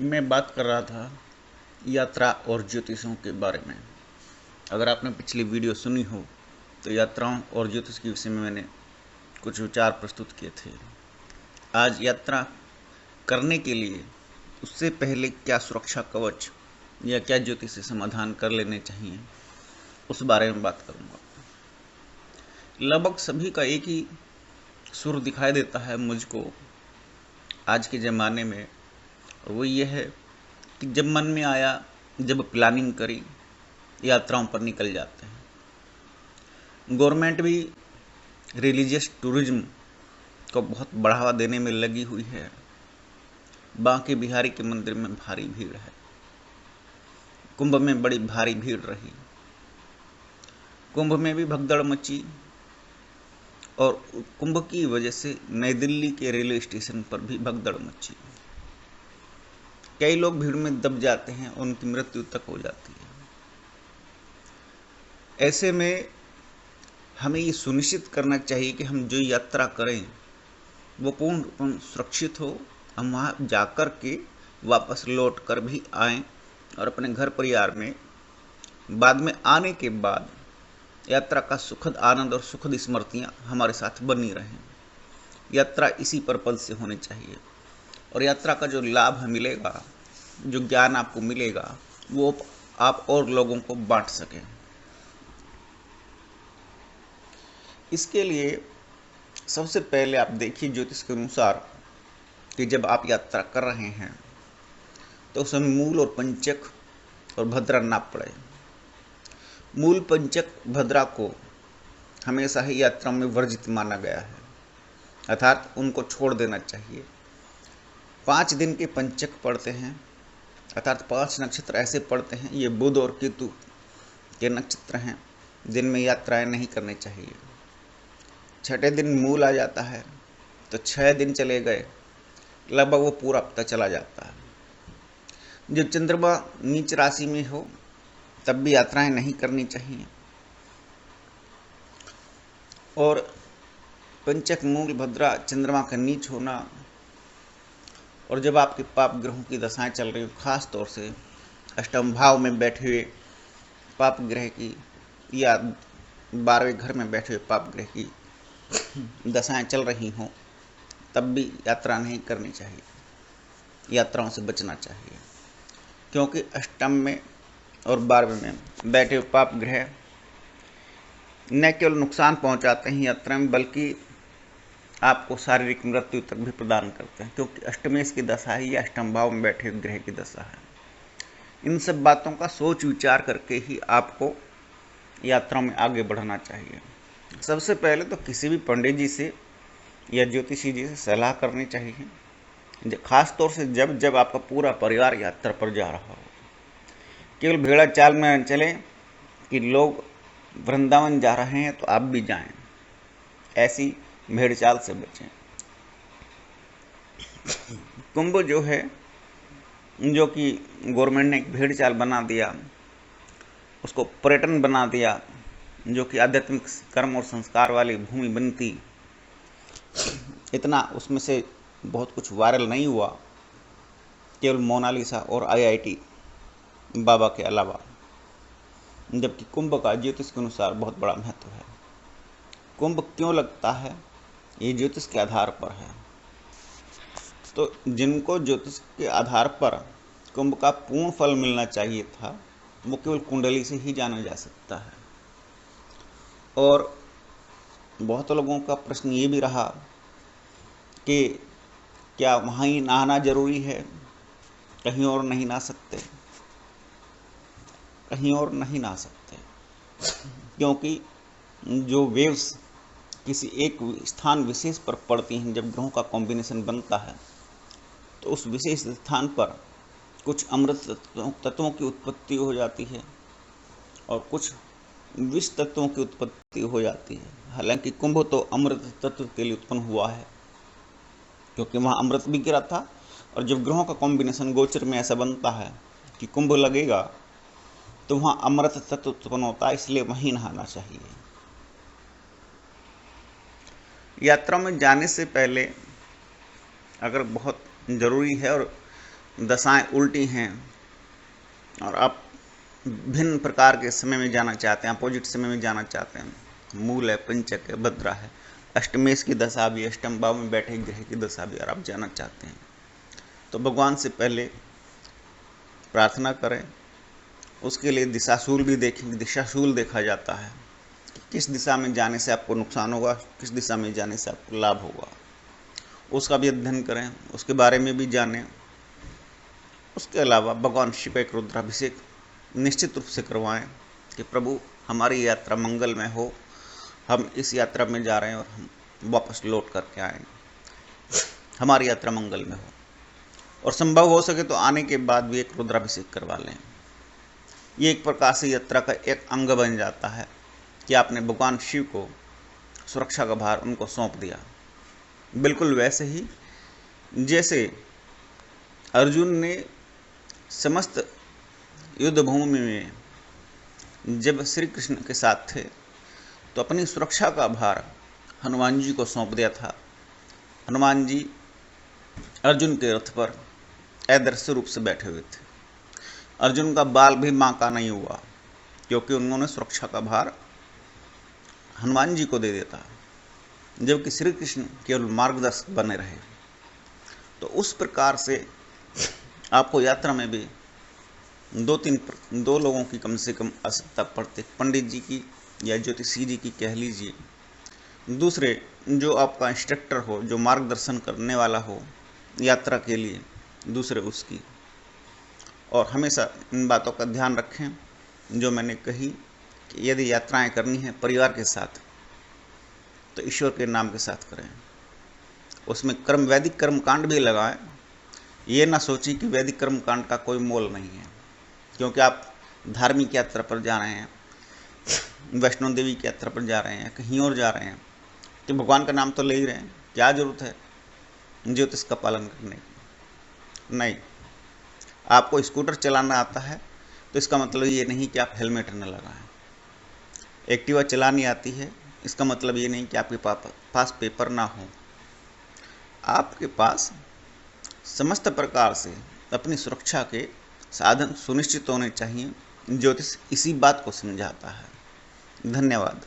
मैं बात कर रहा था यात्रा और ज्योतिषों के बारे में। अगर आपने पिछली वीडियो सुनी हो तो यात्राओं और ज्योतिष के विषय में मैंने कुछ विचार प्रस्तुत किए थे। आज यात्रा करने के लिए उससे पहले क्या सुरक्षा कवच या क्या ज्योतिषीय समाधान कर लेने चाहिए, उस बारे में बात करूंगा। लगभग सभी का एक ही सुर दिखाई देता है मुझको आज के ज़माने में, और वो ये है कि जब मन में आया, जब प्लानिंग करी, यात्राओं पर निकल जाते हैं। गवर्नमेंट भी रिलीजियस टूरिज्म को बहुत बढ़ावा देने में लगी हुई है। बांके बिहारी के मंदिर में भारी भीड़ है, कुंभ में बड़ी भारी भीड़ रही, कुंभ में भी भगदड़ मची और कुंभ की वजह से नई दिल्ली के रेलवे स्टेशन पर भी भगदड़ मची। कई लोग भीड़ में दब जाते हैं, उनकी मृत्यु तक हो जाती है। ऐसे में हमें ये सुनिश्चित करना चाहिए कि हम जो यात्रा करें वो पूर्ण रूप से सुरक्षित हो। हम वहाँ जाकर के वापस लौट कर भी आएँ और अपने घर परिवार में बाद में आने के बाद यात्रा का सुखद आनंद और सुखद स्मृतियाँ हमारे साथ बनी रहें। यात्रा इसी पर्पज से होनी चाहिए, और यात्रा का जो लाभ मिलेगा, जो ज्ञान आपको मिलेगा, वो आप और लोगों को बांट सकें। इसके लिए सबसे पहले आप देखिए ज्योतिष के अनुसार कि जब आप यात्रा कर रहे हैं तो उसमें मूल और पंचक और भद्रा ना पड़े। मूल, पंचक, भद्रा को हमेशा ही यात्रा में वर्जित माना गया है, अर्थात उनको छोड़ देना चाहिए। 5 दिन के पंचक पड़ते हैं, अर्थात 5 नक्षत्र ऐसे पड़ते हैं, ये बुध और केतु के नक्षत्र हैं जिनमें यात्राएं नहीं करनी चाहिए। 6ठे दिन मूल आ जाता है तो 6 दिन चले गए, लगभग वो पूरा हफ्ता चला जाता है। जब चंद्रमा नीच राशि में हो तब भी यात्राएं नहीं करनी चाहिए। और पंचक, मूल, भद्रा, चंद्रमा का नीच होना, और जब आपके पाप ग्रहों की दशाएं चल रही हो, खास तौर से अष्टम भाव में बैठे हुए पाप ग्रह की या 12वें घर में बैठे हुए पाप ग्रह की दशाएं चल रही हों, तब भी यात्रा नहीं करनी चाहिए, यात्राओं से बचना चाहिए। क्योंकि अष्टम में और 12वें में बैठे हुए पाप ग्रह न केवल नुकसान पहुंचाते हैं यात्रा में, बल्कि आपको शारीरिक मृत्यु तक भी प्रदान करते हैं, क्योंकि अष्टमेश की दशा है या अष्टम भाव में बैठे ग्रह की दशा है। इन सब बातों का सोच विचार करके ही आपको यात्रा में आगे बढ़ना चाहिए। सबसे पहले तो किसी भी पंडित जी से या ज्योतिषी जी से सलाह करनी चाहिए, खास तौर से जब जब आपका पूरा परिवार यात्रा पर जा रहा हो। केवल भेड़ा चाल में चलें कि लोग वृंदावन जा रहे हैं तो आप भी जाएं, ऐसी भेड़ चाल से बचें। कुंभ जो है, जो कि गवर्नमेंट ने एक भेड़ चाल बना दिया, उसको पर्यटन बना दिया, जो कि आध्यात्मिक कर्म और संस्कार वाली भूमि बनती, इतना उसमें से बहुत कुछ वायरल नहीं हुआ, केवल मोनालिसा और आईआईटी बाबा के अलावा। जबकि कुंभ का ज्योतिष के अनुसार बहुत बड़ा महत्व है। कुंभ क्यों लगता है, ये ज्योतिष के आधार पर है। तो जिनको ज्योतिष के आधार पर कुंभ का पूर्ण फल मिलना चाहिए था, वो केवल कुंडली से ही जाना जा सकता है। और बहुत लोगों का प्रश्न ये भी रहा कि क्या वहाँ ही नहाना जरूरी है, कहीं और नहीं नहा सकते? कहीं और नहीं नहा सकते, क्योंकि जो वेव्स किसी एक स्थान विशेष पर पड़ती हैं, जब ग्रहों का कॉम्बिनेशन बनता है तो उस विशेष स्थान पर कुछ अमृत तत्वों की उत्पत्ति हो जाती है और कुछ विष तत्वों की उत्पत्ति हो जाती है। हालांकि कुंभ तो अमृत तत्व के लिए उत्पन्न हुआ है, क्योंकि वहाँ अमृत भी गिरा था। और जब ग्रहों का कॉम्बिनेशन गोचर में ऐसा बनता है कि कुंभ लगेगा तो वहाँ अमृत तत्व उत्पन्न होता है, इसलिए वहीं नहाना चाहिए। यात्रा में जाने से पहले अगर बहुत ज़रूरी है और दशाएं उल्टी हैं और आप भिन्न प्रकार के समय में जाना चाहते हैं, अपोजिट समय में जाना चाहते हैं, मूल है, पंचक है, भद्रा है, अष्टमेश की दशा भी, अष्टम भाव में बैठे ग्रह की दशा भी, और आप जाना चाहते हैं तो भगवान से पहले प्रार्थना करें। उसके लिए दिशाशूल भी देखेंगे। दिशाशूल देखा जाता है कि किस दिशा में जाने से आपको नुकसान होगा, किस दिशा में जाने से आपको लाभ होगा, उसका भी अध्ययन करें, उसके बारे में भी जानें। उसके अलावा भगवान शिव का एक रुद्राभिषेक निश्चित रूप से करवाएं कि प्रभु हमारी यात्रा मंगलमय हो, हम इस यात्रा में जा रहे हैं और हम वापस लौट करके आएँ, हमारी यात्रा मंगलमय हो। और संभव हो सके तो आने के बाद भी एक रुद्राभिषेक करवा लें। ये एक प्रकार से यात्रा का एक अंग बन जाता है कि आपने भगवान शिव को सुरक्षा का भार उनको सौंप दिया। बिल्कुल वैसे ही जैसे अर्जुन ने समस्त युद्ध भूमि में जब श्री कृष्ण के साथ थे तो अपनी सुरक्षा का भार हनुमान जी को सौंप दिया था। हनुमान जी अर्जुन के रथ पर अदृश्य रूप से बैठे हुए थे। अर्जुन का बाल भी बांका नहीं हुआ क्योंकि उन्होंने सुरक्षा का भार हनुमान जी को दे दिया था, जबकि श्री कृष्ण केवल मार्गदर्शक बने रहे। तो उस प्रकार से आपको यात्रा में भी दो लोगों की कम से कम आवश्यकता पड़ती, पंडित जी की या ज्योतिषी जी की कह लीजिए, दूसरे जो आपका इंस्ट्रक्टर हो, जो मार्गदर्शन करने वाला हो यात्रा के लिए, दूसरे उसकी। और हमेशा इन बातों का ध्यान रखें जो मैंने कही कि यदि यात्राएं करनी है परिवार के साथ तो ईश्वर के नाम के साथ करें। उसमें वैदिक कर्मकांड भी लगाएं। ये ना सोचें कि वैदिक कर्मकांड का कोई मोल नहीं है, क्योंकि आप धार्मिक यात्रा पर जा रहे हैं, वैष्णो देवी की यात्रा पर जा रहे हैं, कहीं और जा रहे हैं, तो भगवान का नाम तो ले ही रहे हैं। क्या जरूरत है ज्योतिष का पालन करने की? नहीं। आपको स्कूटर चलाना आता है तो इसका मतलब ये नहीं कि आप हेलमेट न लगाएं। एक्टिवा चलानी आती है इसका मतलब ये नहीं कि आपके पास पेपर ना हो। आपके पास समस्त प्रकार से अपनी सुरक्षा के साधन सुनिश्चित होने चाहिए। ज्योतिष इसी बात को समझाता है। धन्यवाद।